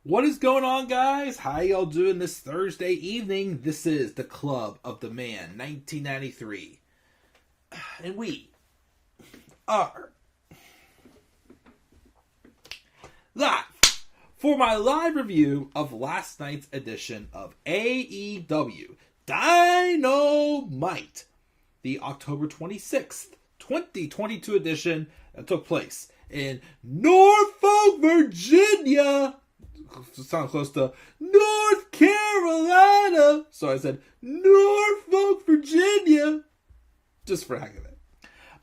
What is going on, guys? How y'all doing this Thursday evening? This is the Club of the Man, 1993. And we are live for my live review of last night's edition of AEW Dynamite, the October 26th, 2022 edition that took place in Norfolk, Virginia. Sound close to North Carolina. So I said Norfolk, Virginia. Just for the heck of it.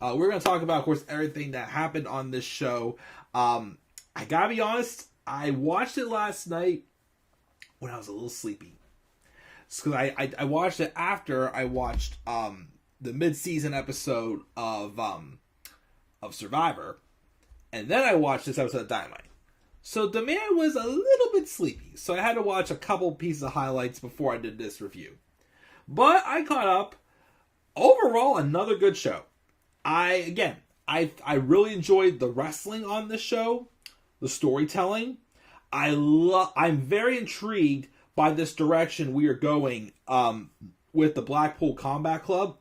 We're going to talk about, of course, everything that happened on this show. I gotta be honest, I watched it last night when I was a little sleepy. Because I watched it after I watched the mid-season episode of Survivor. And then I watched this episode of Dynamite. So the man was a little bit sleepy. So I had to watch a couple pieces of highlights before I did this review. But I caught up. Overall, another good show. I really enjoyed the wrestling on this show. The storytelling. I'm very intrigued by this direction we are going with the Blackpool Combat Club.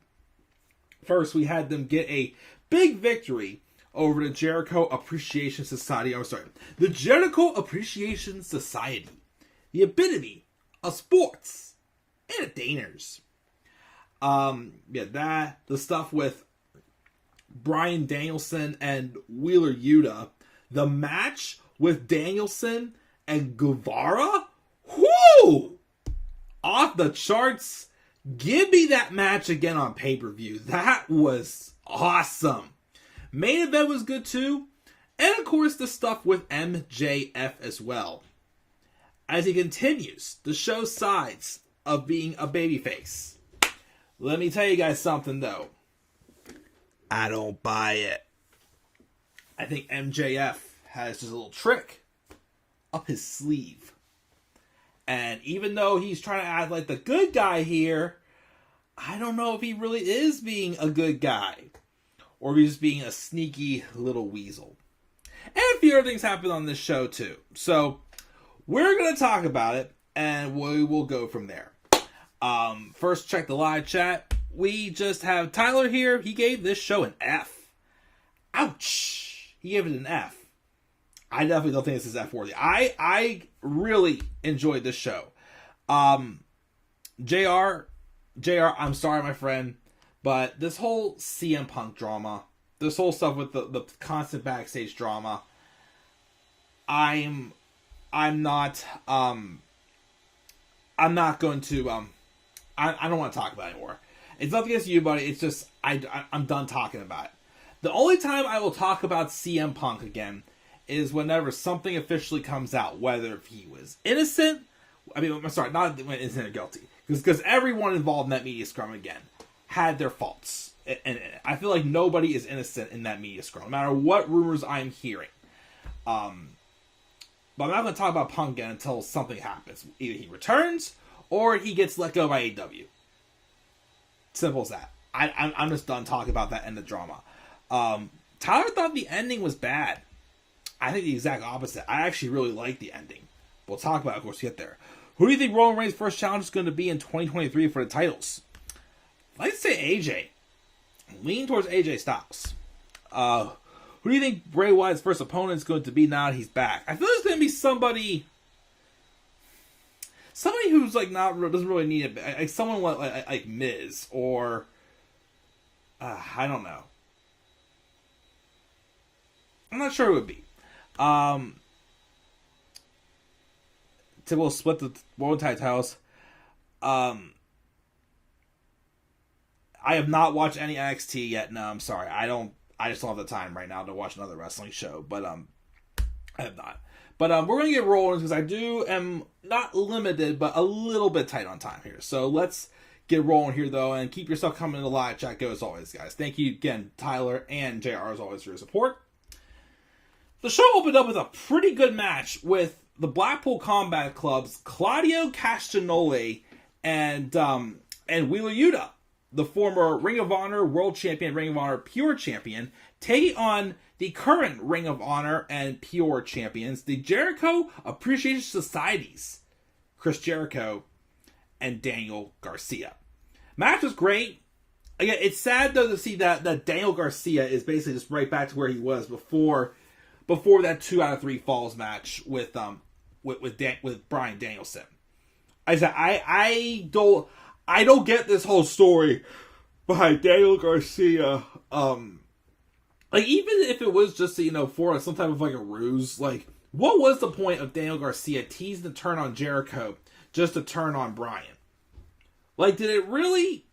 First, we had them get a big victory over the Jericho Appreciation Society. The Jericho Appreciation Society. The epitome of sports entertainers. The stuff with Bryan Danielson and Wheeler Yuta. The match with Danielson and Guevara. Whoo! Off the charts. Give me that match again on pay-per-view. That was awesome. Main event was good too. And of course the stuff with MJF as well. As he continues to show sides of being a babyface. Let me tell you guys something though. I don't buy it. I think MJF has just a little trick up his sleeve. And even though he's trying to act like the good guy here, I don't know if he really is being a good guy. Or if he's being a sneaky little weasel. And a few other things happened on this show too. So, we're going to talk about it. And we will go from there. First, check the live chat. We just have Tyler here. He gave this show an F. Ouch. He gave it an F. I definitely don't think this is F-worthy. I really enjoyed this show. JR, I'm sorry, my friend. But this whole CM Punk drama, this whole stuff with the constant backstage drama, I'm not going to, I don't want to talk about it anymore. It's nothing against you, buddy. It's just, I'm done talking about it. The only time I will talk about CM Punk again is whenever something officially comes out, whether if he was innocent, not innocent or guilty, because everyone involved in that media scrum again had their faults. And I feel like nobody is innocent in that media scrum, no matter what rumors I'm hearing. But I'm not going to talk about Punk again until something happens. Either he returns, or he gets let go by AEW. Simple as that. I'm just done talking about that end of drama. Tyler thought the ending was bad. I think the exact opposite. I actually really like the ending. We'll talk about it, of course, get there. Who do you think Roman Reigns' first challenge is going to be in 2023 for the titles? Let's say AJ. Lean towards AJ Styles. Who do you think Bray Wyatt's first opponent is going to be now that he's back? I feel it's going to be somebody who's like doesn't really need it. Like someone like Miz or I don't know. I'm not sure who it would be. We'll split the world titles. I have not watched any NXT yet. No, I'm sorry. I just don't have the time right now to watch another wrestling show. But I have not. But we're gonna get rolling because I am not limited, but a little bit tight on time here. So let's get rolling here though, and keep yourself coming in the live chat. Go as always, guys. Thank you again, Tyler and JR, as always, for your support. The show opened up with a pretty good match with the Blackpool Combat Club's Claudio Castagnoli and Wheeler Yuta. the former Ring of Honor World Champion, Ring of Honor Pure Champion, taking on the current Ring of Honor and Pure Champions, the Jericho Appreciation Societies, Chris Jericho and Daniel Garcia. Match was great. Again, it's sad though to see that Daniel Garcia is basically just right back to where he was before that 2 out of 3 falls match with Bryan Danielson. I don't get this whole story behind Daniel Garcia. Like, even if it was just, for some type of like a ruse, like, what was the point of Daniel Garcia teasing the turn on Jericho just to turn on Bryan? Like, did it really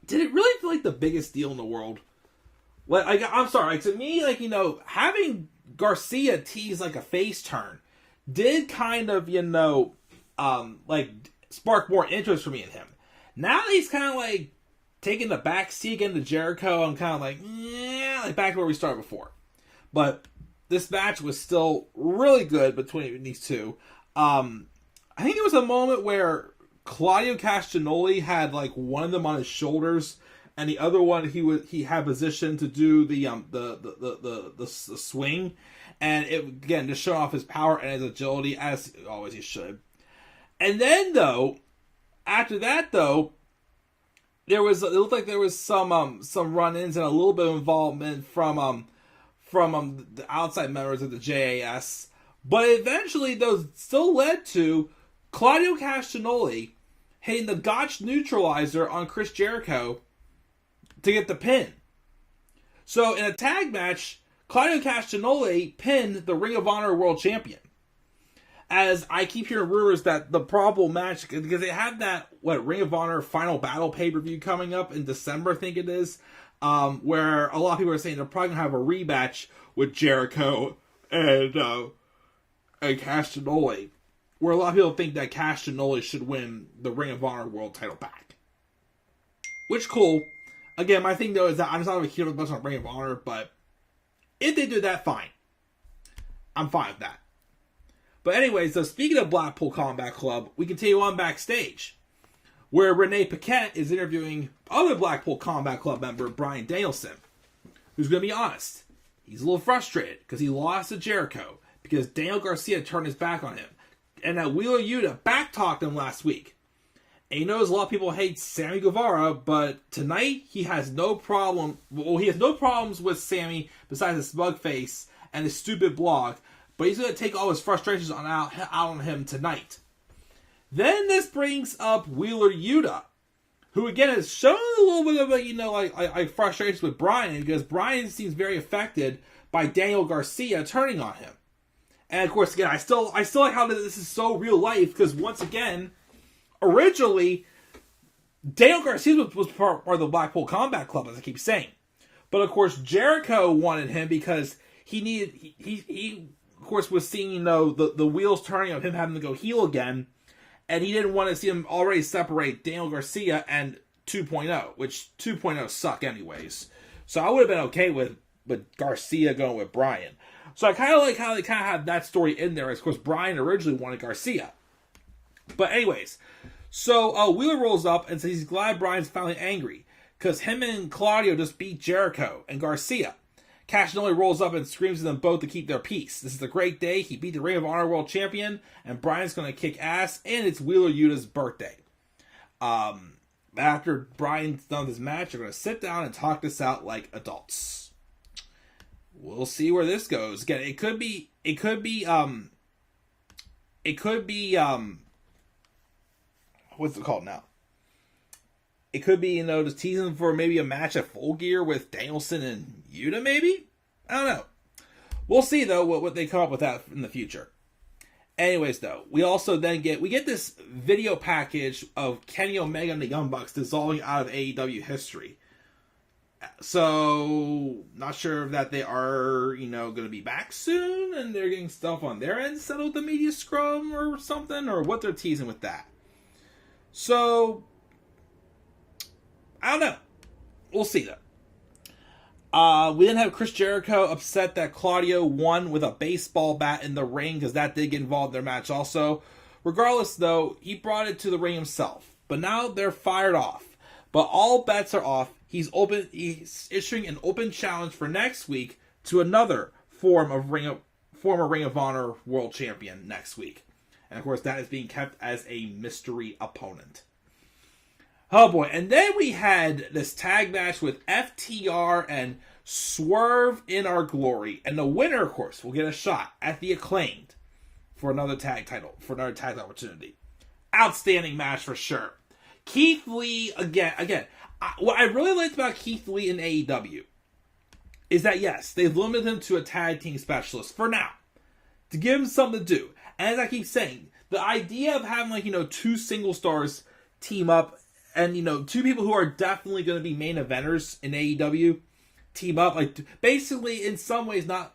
feel like the biggest deal in the world? Like, I'm sorry, like, to me, like, having Garcia tease like a face turn did kind of, like, spark more interest for me in him. Now that he's kind of like taking the back seat again to Jericho, I'm kind of like, yeah, like back where we started before. But this match was still really good between these two. I think there was a moment where Claudio Castagnoli had like one of them on his shoulders, and the other one he had positioned to do the swing, and it again to show off his power and his agility, as always he should. And then though, after that though, it looked like there was some run-ins and a little bit of involvement from the outside members of the JAS, but eventually those still led to Claudio Castagnoli hitting the Gotch neutralizer on Chris Jericho to get the pin. So in a tag match, Claudio Castagnoli pinned the Ring of Honor World Champion. As I keep hearing rumors that the probable match, because they have that, Ring of Honor Final Battle pay-per-view coming up in December, I think it is, where a lot of people are saying they're probably going to have a rematch with Jericho and Castagnoli, where a lot of people think that Castagnoli should win the Ring of Honor World title back. Which, cool. Again, my thing, though, is that I'm just not going to hear much on Ring of Honor, but if they do that, fine. I'm fine with that. But anyways, so speaking of Blackpool Combat Club, we continue on backstage, where Renee Paquette is interviewing other Blackpool Combat Club member, Bryan Danielson, who's going to be honest. He's a little frustrated because he lost to Jericho because Daniel Garcia turned his back on him, and that Wheeler Yuta backtalked him last week. And he knows a lot of people hate Sammy Guevara, but tonight he has no problem. Well, he has no problems with Sammy besides his smug face and his stupid blog. But he's going to take all his frustrations out on him tonight. Then this brings up Wheeler Yuta, who again has shown a little bit of like frustrations with Bryan, because Bryan seems very affected by Daniel Garcia turning on him. And of course, again, I still like how this is so real life, because once again, originally Daniel Garcia was part of the Blackpool Combat Club, as I keep saying. But of course, Jericho wanted him because he of course, was seeing, the wheels turning of him having to go heel again, and he didn't want to see him already separate Daniel Garcia and 2.0, which 2.0 suck anyways. So I would have been okay with Garcia going with Bryan. So I kind of like how they kind of have that story in there, as of course Bryan originally wanted Garcia. But anyways, so Wheeler rolls up and says he's glad Bryan's finally angry, because him and Claudio just beat Jericho and Garcia. Castagnoli rolls up and screams at them both to keep their peace. This is a great day. He beat the Ring of Honor World Champion, and Bryan's going to kick ass, and it's Wheeler Yuta's birthday. After Bryan's done his match, they're going to sit down and talk this out like adults. We'll see where this goes. Again, it could be what's it called now? It could be, just teasing for maybe a match at Full Gear with Danielson and Yuta, maybe? I don't know. We'll see, though, what they come up with that in the future. Anyways, though, we also then get this video package of Kenny Omega and the Young Bucks dissolving out of AEW history. So, not sure that they are, going to be back soon, and they're getting stuff on their end settled with the media scrum or something, or what they're teasing with that. So, I don't know. We'll see, though. We then have Chris Jericho upset that Claudio won with a baseball bat in the ring, because that did get involved in their match also. Regardless, though, he brought it to the ring himself. But now they're fired off. But all bets are off. He's issuing an open challenge for next week to another former Ring of Honor World Champion next week. And of course, that is being kept as a mystery opponent. Oh boy. And then we had this tag match with FTR and Swerve in Our Glory. And the winner, of course, will get a shot at the Acclaimed for another tag opportunity. Outstanding match for sure. Keith Lee, again, what I really liked about Keith Lee in AEW is that, yes, they've limited him to a tag team specialist for now, to give him something to do. And as I keep saying, the idea of having, two single stars team up and, two people who are definitely going to be main eventers in AEW team up, basically in some ways not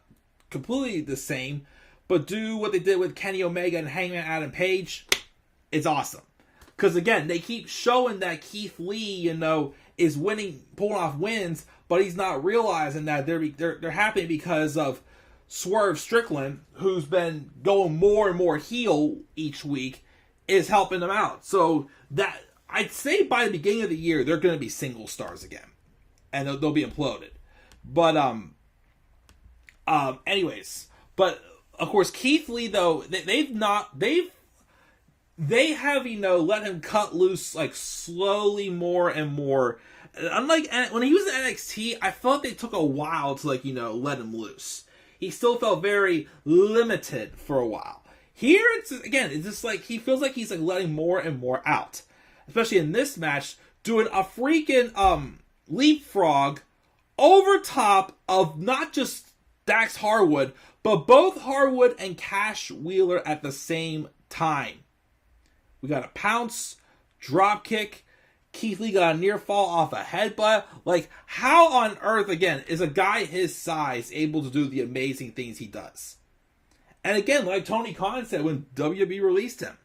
completely the same, but do what they did with Kenny Omega and Hangman Adam Page. It's awesome. Because again, they keep showing that Keith Lee, is pulling off wins, but he's not realizing that they're happening because of Swerve Strickland, who's been going more and more heel each week, is helping them out. So that I'd say by the beginning of the year, they're going to be single stars again, and they'll be imploded. But anyways, but of course Keith Lee though they have let him cut loose slowly more and more. Unlike when he was in NXT, I felt they took a while to let him loose. He still felt very limited for a while. Here it's just he feels like he's letting more and more out. Especially in this match, doing a freaking leapfrog over top of not just Dax Harwood, but both Harwood and Cash Wheeler at the same time. We got a pounce, drop kick. Keith Lee got a near fall off a headbutt. How on earth, again, is a guy his size able to do the amazing things he does? And again, like Tony Khan said when WWE released him,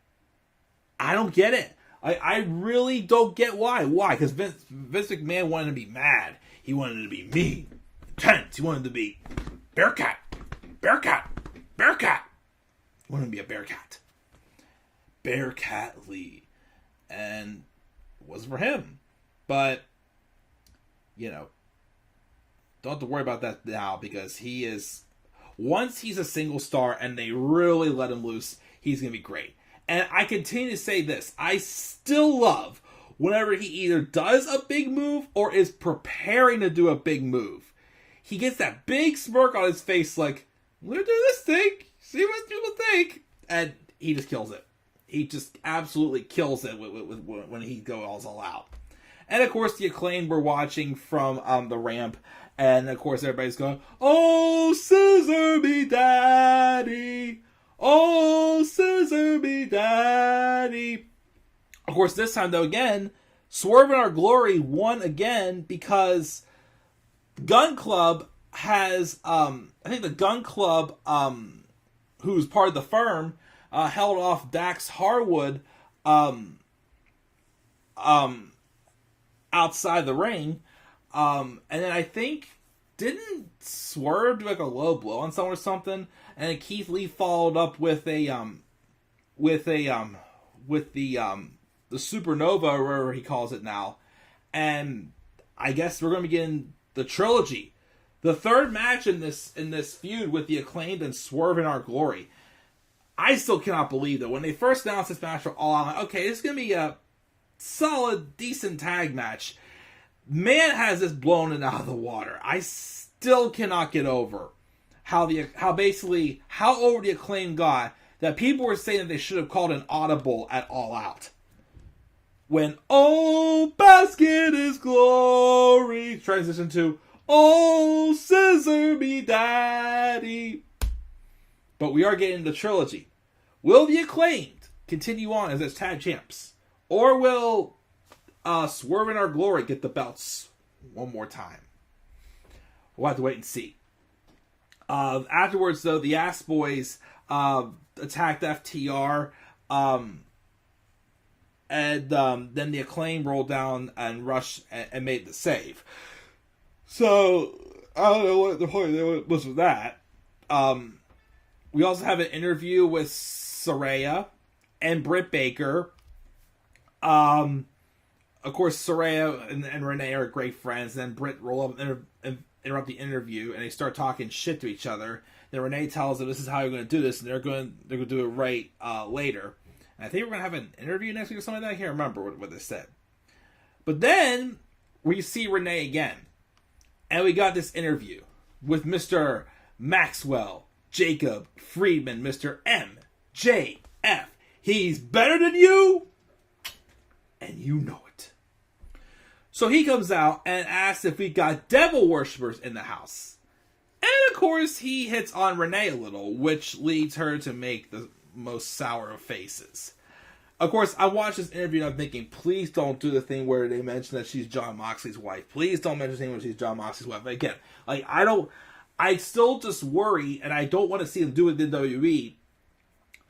I don't get it. I really don't get why. Why? Because Vince McMahon wanted to be mad. He wanted to be mean, intense. He wanted to be Bearcat. He wanted to be a Bearcat. Bearcat Lee. And it wasn't for him. But, don't have to worry about that now because once he's a single star and they really let him loose, he's going to be great. And I continue to say this. I still love whenever he either does a big move or is preparing to do a big move. He gets that big smirk on his face we're going to do this thing. See what people think. And he just kills it. He just absolutely kills it when he goes all out. And of course, the Acclaimed we're watching from the ramp. And of course, everybody's going, "Oh, scissor me daddy. Oh, scissor me daddy." Of course, this time, though, again, Swerve in Our Glory won again because Gun Club has, I think the Gun Club, who's part of the firm, held off Dax Harwood outside the ring. And then I think, didn't Swerve do a low blow on someone or something? And then Keith Lee followed up with the Supernova, or whatever he calls it now. And I guess we're going to be getting the trilogy. The third match in this feud with the Acclaimed and Swerve in Our Glory. I still cannot believe that when they first announced this match for All Out, I'm like, okay, this is going to be a solid, decent tag match. Man, has this blown it out of the water. I still cannot get over how over the Acclaimed got that people were saying that they should have called an audible at All Out. When "Oh, basket is glory" transitioned to "Oh, scissor me daddy." But we are getting the trilogy. Will the Acclaimed continue on as tag champs? Or will Swerve in Our Glory get the belts one more time? We'll have to wait and see. Afterwards, though, the Ass Boys attacked FTR. And then the Acclaim rolled down and rushed and made the save. So, I don't know what the point was with that. We also have an interview with Saraya and Britt Baker. of course, Saraya and Renee are great friends. And then Britt roll up and interrupt the interview, and they start talking shit to each other. Then Renee tells them this is how you're going to do this, and they're going to do it right later. And I think we're going to have an interview next week or something like that. I can't remember what they said. But then we see Renee again, and we got this interview with Mr. Maxwell Jacob Friedman, Mr. MJF. He's better than you, and you know it. So he comes out and asks if we got devil worshippers in the house. And of course, he hits on Renee a little, which leads her to make the most sour of faces. Of course, I watched this interview and I'm thinking, please don't do the thing where they mention that she's Jon Moxley's wife. Please don't mention the thing where she's Jon Moxley's wife. But again, I still just worry, and I don't want to see them do it in WWE.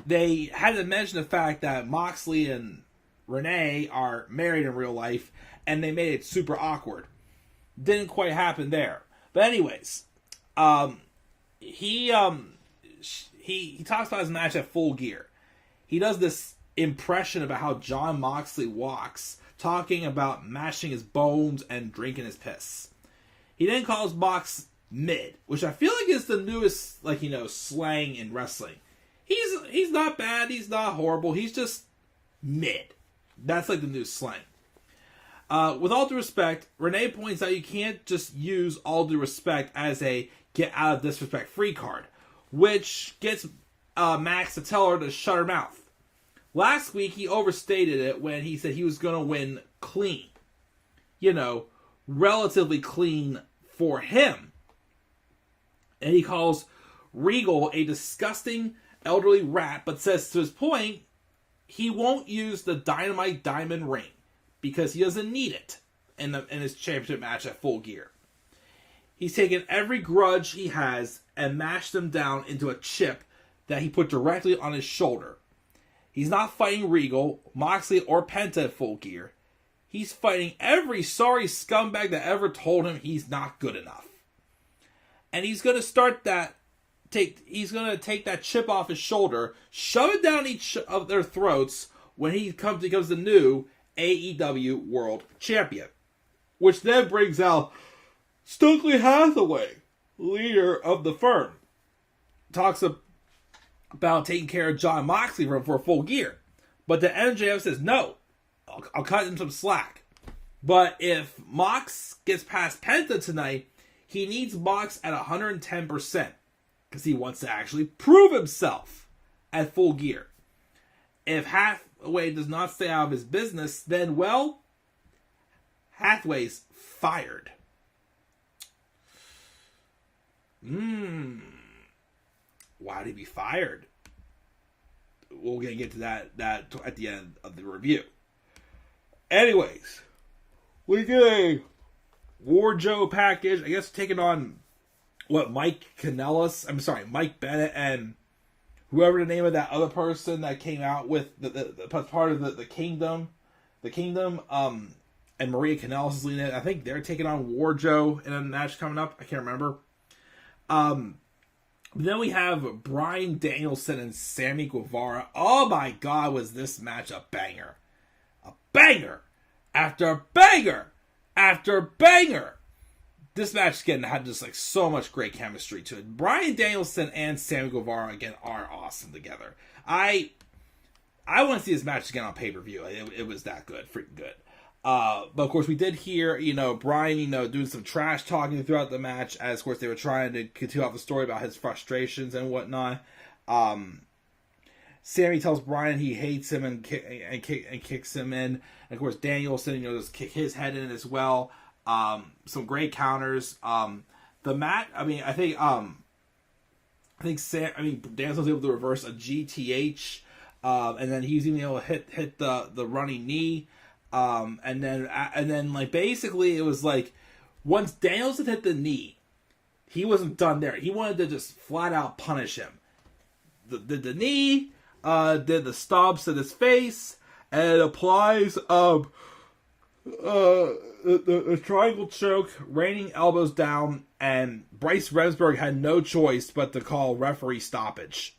They had to mention the fact that Moxley and Renee are married in real life, and they made it super awkward. Didn't quite happen there. But anyways, he talks about his match at Full Gear. He does this impression about how Jon Moxley walks, talking about mashing his bones and drinking his piss. He then calls Mox mid, which I feel like is the newest, slang in wrestling. He's not bad, he's not horrible, he's just mid. That's like the new slang. With all due respect, Renee points out you can't just use all due respect as a get out of disrespect free card, which gets Max to tell her to shut her mouth. Last week, he overstated it when he said he was going to win clean. Relatively clean for him. And he calls Regal a disgusting elderly rat, but says to his point, he won't use the Dynamite Diamond ring because he doesn't need it in his championship match at Full Gear. He's taken every grudge he has and mashed them down into a chip that he put directly on his shoulder. He's not fighting Regal, Moxley, or Penta at Full Gear. He's fighting every sorry scumbag that ever told him he's not good enough. And he's going to he's going to take that chip off his shoulder, shove it down each of their throats when he becomes the new AEW World Champion. Which then brings out Stokely Hathaway, leader of the firm. Talks about taking care of Jon Moxley for Full Gear. But the MJF says, no, I'll cut him some slack. But if Mox gets past Penta tonight, he needs Mox at 110%. Because he wants to actually prove himself at Full Gear. If Hathaway does not stay out of his business, then, well, Hathaway's fired. Why'd he be fired? We're going to get to that at the end of the review. Anyways, we get a War Joe package. I guess taking on Mike Bennett and whoever the name of that other person that came out with the part of the Kingdom, and Maria Kanellis is leading it. I think they're taking on War Joe in a match coming up. I can't remember. Then we have Bryan Danielson and Sammy Guevara. Oh my God, was this match a banger? A banger after banger after banger. This match again had just so much great chemistry to it. Bryan Danielson and Sammy Guevara again are awesome together. I want to see this match again on pay-per-view. It was that good, freaking good. But of course we did hear, Bryan, doing some trash talking throughout the match as of course they were trying to continue off the story about his frustrations and whatnot. Sammy tells Bryan he hates him and kicks him in. And of course Danielson, just kick his head in as well. Some great counters. The match, I think Danielson was able to reverse a GTH, and then he was even able to hit the running knee. And then basically it was once Danielson hit the knee, he wasn't done there. He wanted to just flat out punish him. The knee, did the stomps to his face, and applies the triangle choke, raining elbows down, and Bryce Remsburg had no choice but to call referee stoppage.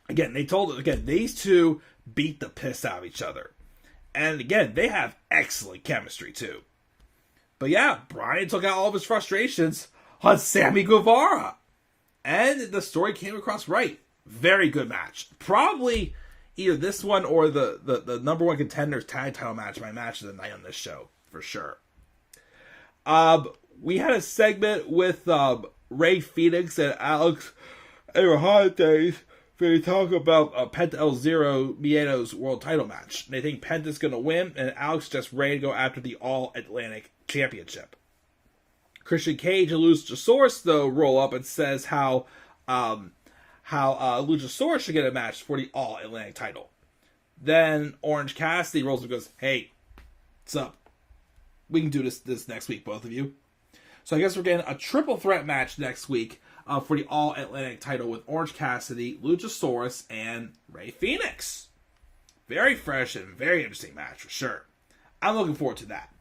Again, these two beat the piss out of each other. And again, they have excellent chemistry too. But yeah, Bryan took out all of his frustrations on Sammy Guevara. And the story came across right. Very good match. Probably either this one or the number one contenders tag title match, my match of the night on this show, for sure. We had a segment with Ray Phoenix and Alex Abrahantes. They talk about Penta El Zero Mieto's world title match. They think Penta's going to win, and Alex just ready to go after the All-Atlantic Championship. Christian Cage and Luchasaurus, though, roll up and says how Luchasaurus should get a match for the All-Atlantic title. Then Orange Cassidy rolls up and goes, hey, what's up? We can do this next week, both of you. So I guess we're getting a triple threat match next week for the All-Atlantic title with Orange Cassidy, Luchasaurus, and Ray Phoenix. Very fresh and very interesting match for sure. I'm looking forward to that.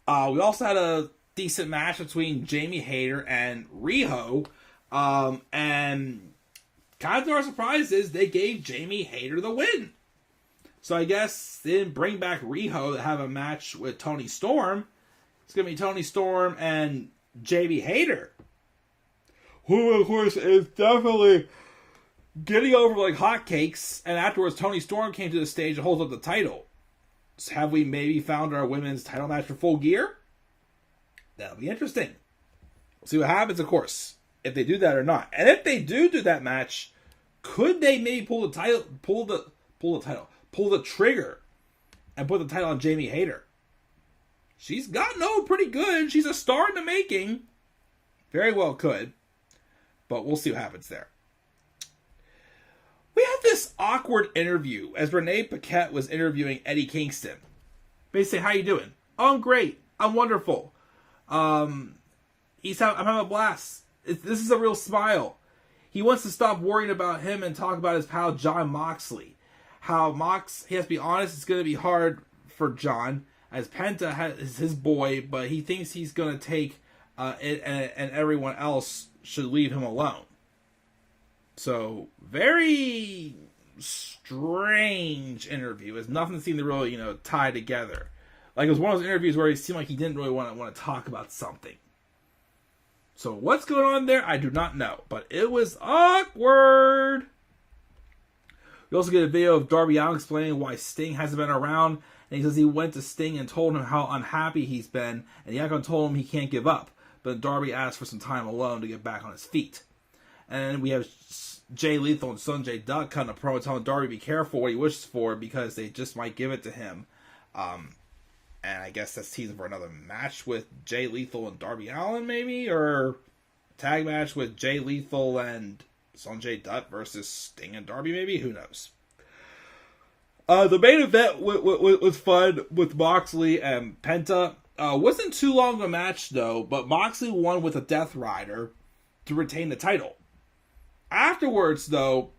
We also had a decent match between Jamie Hayter and Riho. And kind of to our surprise is they gave Jamie Hayter the win. So I guess they didn't bring back Riho to have a match with Toni Storm. It's going to be Toni Storm and Jamie Hayter, who, of course, is definitely getting over like hotcakes. And afterwards, Toni Storm came to the stage and holds up the title. So have we maybe found our women's title match for Full Gear? That'll be interesting. We'll see what happens, of course, if they do that or not. And if they do that match, could they maybe pull the trigger and put the title on Jamie Hayter? She's gotten over pretty good. She's a star in the making. Very well could. But we'll see what happens there. We had this awkward interview as Renee Paquette was interviewing Eddie Kingston. Basically, how you doing? Oh, I'm great. I'm wonderful. I'm having a blast. This is a real smile. He wants to stop worrying about him and talk about his pal Jon Moxley. How he has to be honest, it's going to be hard for Jon, as Penta is his boy, but he thinks he's going to take it, and everyone else should leave him alone. So, very strange interview. It's nothing seemed to really, tie together. Like, it was one of those interviews where he seemed like he didn't really want to talk about something. So, what's going on there? I do not know. But it was awkward. We also get a video of Darby Allin explaining why Sting hasn't been around. And he says he went to Sting and told him how unhappy he's been. And Yakon told him he can't give up. But Darby asked for some time alone to get back on his feet. And we have Jay Lethal and Sonjay Dutt cutting a promo telling Darby to be careful what he wishes for because they just might give it to him. And I guess that's teasing for another match with Jay Lethal and Darby Allin, maybe? Or a tag match with Jay Lethal and Sonjay Dutt versus Sting and Darby, maybe? Who knows? The main event was fun with Moxley and Penta. Wasn't too long a match, though, but Moxley won with a Death Rider to retain the title. Afterwards, though,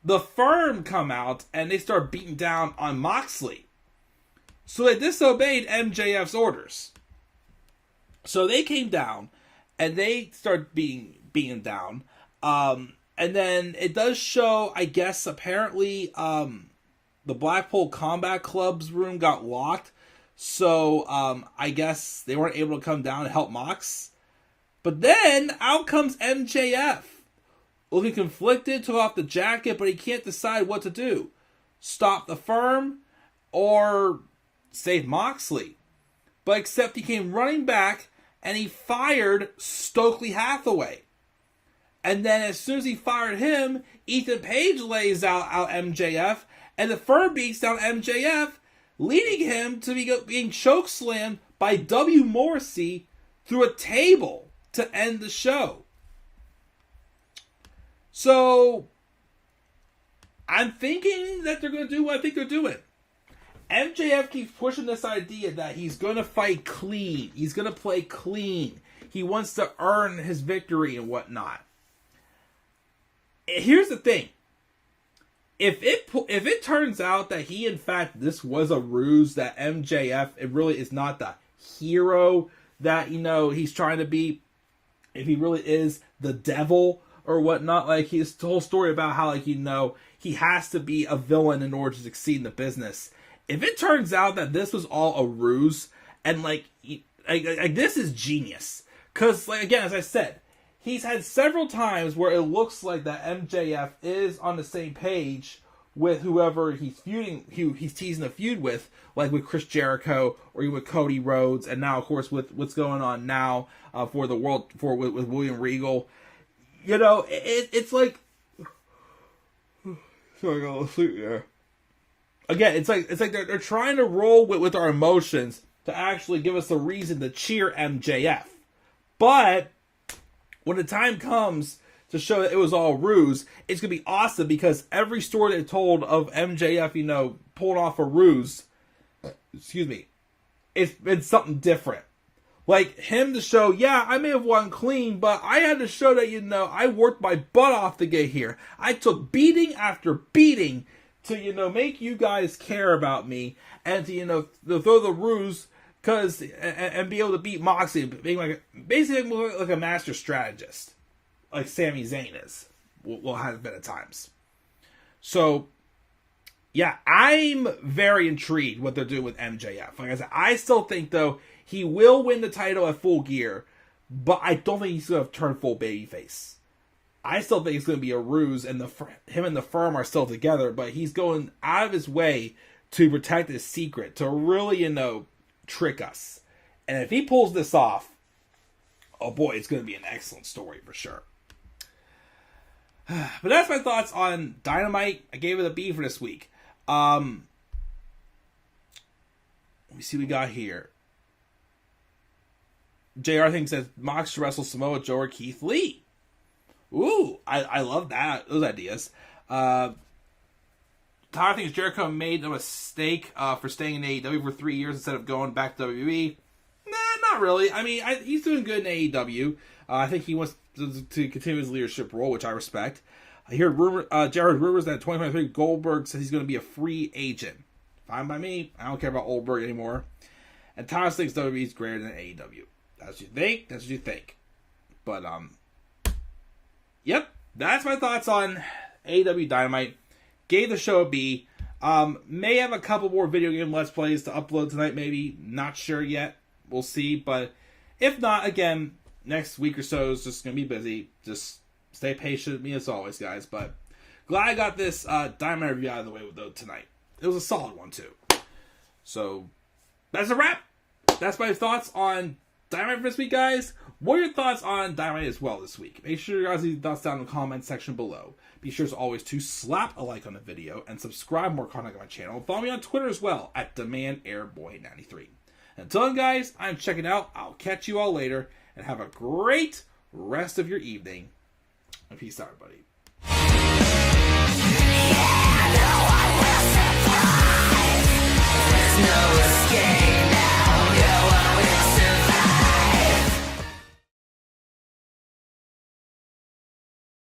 the Firm come out and they start beating down on Moxley. So they disobeyed MJF's orders. So they came down and they start being down. And then it does show, I guess, apparently the Blackpool Combat Club's room got locked. So I guess they weren't able to come down and help Mox. But then out comes MJF. Looking conflicted, took off the jacket, but he can't decide what to do. Stop the Firm or save Moxley. But except he came running back and he fired Stokely Hathaway. And then as soon as he fired him, Ethan Page lays out MJF and the Firm beats down MJF, leading him to being chokeslammed by W. Morrissey through a table to end the show. So, I'm thinking that they're going to do what I think they're doing. MJF keeps pushing this idea that he's going to fight clean. He's going to play clean. He wants to earn his victory and whatnot. Here's the thing. If it turns out that he, in fact, this was a ruse, that MJF, it really is not the hero that, he's trying to be, if he really is the devil or whatnot, like his whole story about how, he has to be a villain in order to succeed in the business. if it turns out that this was all a ruse, and like this is genius. Because, like, again, as I said, he's had several times where it looks like that MJF is on the same page with whoever he's feuding, who he's teasing a feud with, like with Chris Jericho or even with Cody Rhodes, and now, of course, with what's going on now with William Regal. You know, it's like, sorry, I got a little sleep there. Again, it's like they're trying to roll with our emotions to actually give us a reason to cheer MJF. But when the time comes to show that it was all ruse, it's going to be awesome because every story they told of MJF, you know, pulling off a ruse, it's been something different. Like him to show, yeah, I may have won clean, but I had to show that, you know, I worked my butt off to get here. I took beating after beating to, you know, make you guys care about me and to, you know, to throw the ruse and be able to beat Moxley, being like basically like a master strategist, like Sami Zayn is, will have been at times. So, yeah, I'm very intrigued what they're doing with MJF. Like I said, I still think though he will win the title at Full Gear, but I don't think he's going to turn full babyface. I still think it's going to be a ruse, and him and the firm are still together, but he's going out of his way to protect his secret, to really, you know, trick us. And if he pulls this off, oh boy, it's going to be an excellent story for sure. But that's my thoughts on Dynamite. I gave it a B for this week. Let me see what we got here. JR thinks that Mox should wrestle Samoa Joe or Keith Lee. Ooh, I love those ideas. Tyler thinks Jericho made a mistake for staying in AEW for 3 years instead of going back to WWE. Nah, not really. I mean, he's doing good in AEW. I think he wants to continue his leadership role, which I respect. I hear Jared rumors that in 2023 Goldberg says he's going to be a free agent. Fine by me. I don't care about Goldberg anymore. And Thomas thinks WWE is greater than AEW. That's what you think. That's what you think. But yep, that's my thoughts on AEW Dynamite. Gave the show a B. May have a couple more video game Let's Plays to upload tonight, maybe. Not sure yet. We'll see. But if not, again, next week or so is just going to be busy. Just stay patient with me as always, guys. But glad I got this Dynamite review out of the way though tonight. It was a solid one, too. So, that's a wrap. That's my thoughts on Dynamite for this week, guys. What are your thoughts on Dynamite as well this week? Make sure you guys leave your thoughts down in the comment section below. Be sure as always to slap a like on the video and subscribe more content on my channel. Follow me on Twitter as well at DemandAirBoy93. Until then, guys, I'm checking out. I'll catch you all later and have a great rest of your evening. And peace out, everybody.